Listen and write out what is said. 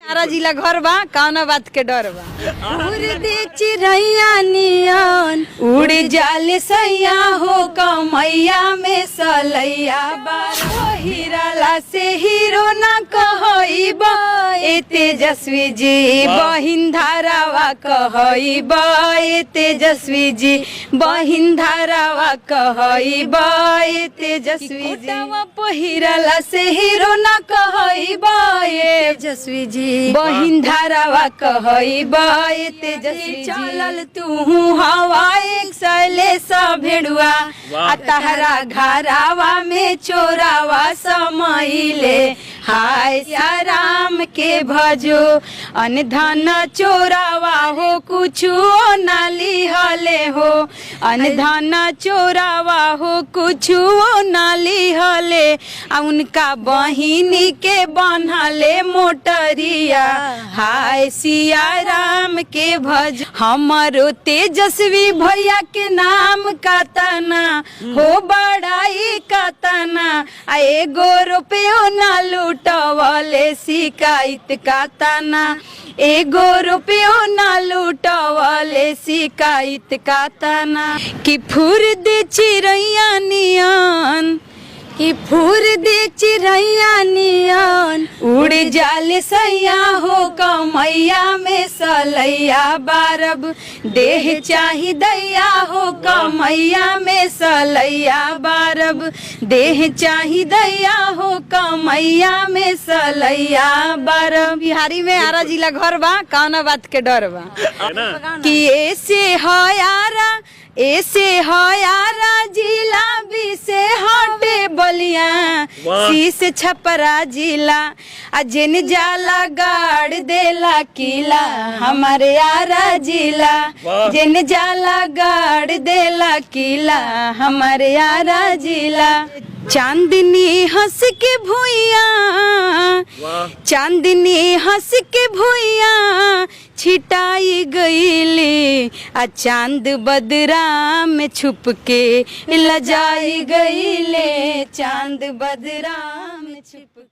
सारा जिला घर बा, कौना बात के डर बा। उड़ दे चिड़ैया नियन उड़ जाले सैया हो कमैया में सलैया बार हीराला से हीरो ना कहइब ए तेजस्वी जी बहिन धारावा कहइब ए तेजस्वी जी बहिन धारावा कहइब ए तेजस्वी जी पहिराला से हीरो ना कहइब ए तेजस्वी जी बहिन धारावा कहइब ए तेजस्वी चलल तू हवा एक सैले स भेड़ुआ आ तहरा घरावा में चोरावा समइले हाय राम के भजो अनधन चोरावा हो कुछु ना लिहले हो अनधन चोरावा हो कुछु ना लिहले आ उनका बहिनी के बनहले मोटरिया हाय सिया राम के भज हमारो तेजस्वी भैया के नाम कतना हो बड़ाई कतना आ एगो रुपयो ना लूटवले शिकायत कतना एगो रुपयो ना लूटवले शिकायत कतना कि फुर दे चिड़ैया नियन कि फूर दे चिड़ैया नियन उड़ जाले सैया हो कमैया में सलैया बारब देह चाही दैया हो कमैया में सलैया बारब देह चाही दैया हो कमैया में सलैया बारब। बिहारी में आरा जिला घर बा, कौना बात के डर बा कि ऐसे हयारा जिला भी से हटे बलिया शीश छपरा जिला आ जिन जाला गाड़ देला किला हमारे आरा जिला जिन जाला गाड़ देला किला हमारे आरा जिला। चांदनी हंस के भुइया चांदनी हंस के भुइया छिटाई गईली आ चांद बदरा में छुप के लजाई गईले चांद बदरा में छुप